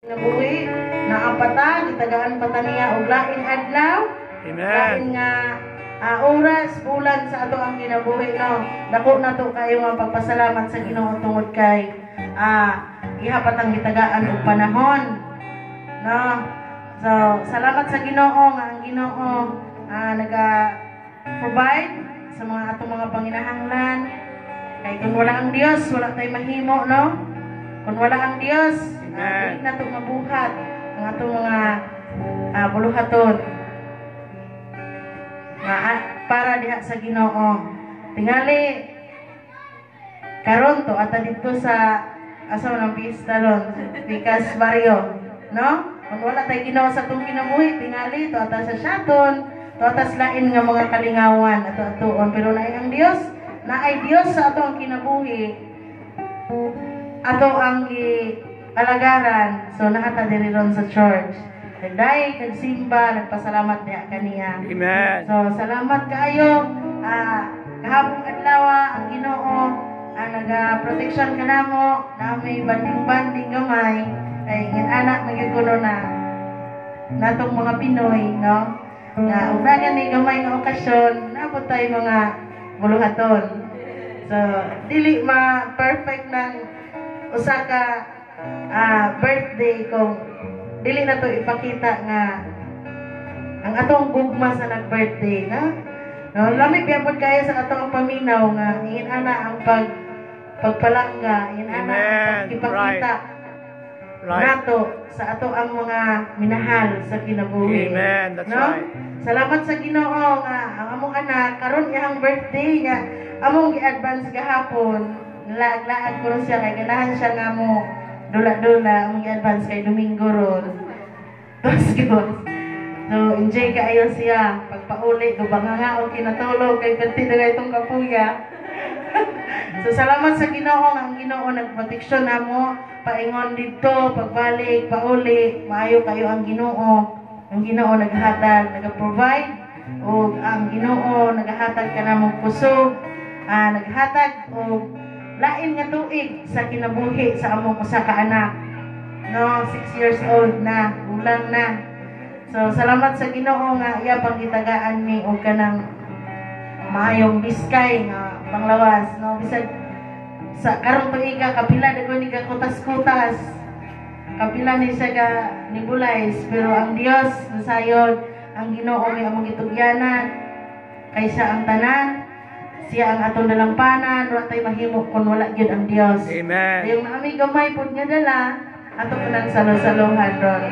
Nabuhi na ang pata, gitagaan pata niya og laing adlaw. Amen. Lain nga oras, bulan sa ato ang kinabuhi, no. Dako na to kayo nga pagpasalamat sa Ginoo tungod kay gihapat ang gitagaan og panahon, no. So salamat sa Ginoo nga ang Ginoo naga-provide sa mga atong mga panginahanglan. Kay kung wala ang Dios, wala tay mahimo, no. Kung wala ang Dios, dili na ito mabuhat ang atong mga buluhaton para diha sa Ginoo. Tingali karon to ata dito sa asa man ang pista ron, Picas Barrio, no? Kung wala tay Ginoo sa atong kinabuhi, tingali to ata sa Shaton, to ata sa lain nga mga kalingawan ato-atoon, pero naay ang Dios, naay Dios sa atong kinabuhi. Ato ang alagaran, so nakata diri ron sa church. Nagday, nagsimba, nagpasalamat niya kaniya. Amen. So salamat kaayo. Kahapon adlaw ang Ginoo naga-protection kanamo, na may banding-banding gamay. Ay anak nagikuno na natong mga Pinoy, no? Nga unagan ni gamay nga okasyon, naabot tayo mga buluhaton. So dili ma-perfect ng usa ka birthday kung dili na to ipakita nga ang atong gugma sa nag-birthday, na no, lamig gyapon kaya sa atong paminaw nga ingin ana ang pagpalangga, ingin ana ang ipakita nato sa ato ang mga minahal sa kinabuhi. Amen. That's no? right. Salamat sa Ginoo nga ang among anak karon iyang birthday nga among gi-advance gahapon. Laag-laag ko siya kay ganahan siya nga mo dula-dula ang advance kay Domingo ron. So enjoy kaayo siya pagpauli gubanga nga o kinatulog kay kanti na itong kapuya. So salamat sa Ginoo nga ang Ginoo nagproteksyon namo paingon dito pagbalik pauli maayo kayo ang Ginoo. Ang Ginoo naghatag nagaprovide o ang Ginoo naghatag kanamong kusog naghatag og lain nga tuig sa kinabuhi sa among usa ka anak, no, 6 years old na, ulang na. So salamat sa Ginoo nga iya pang gitagaan ni og kanang maayong biskay nga panglawas, no, bisag sa karong tuiga kapila dago ni ka kutas-kutas, kapila ni siya ka nibulays, pero ang Dios nasayod ang Ginoo may among gitugyanan kaysa ang tanan. Siya ang atong dalampanan, wala tayo mahimo kung wala gyud ang Dios. Amen. Yung naami gamay pud nga dala, ato ko nang salo-salohan ron.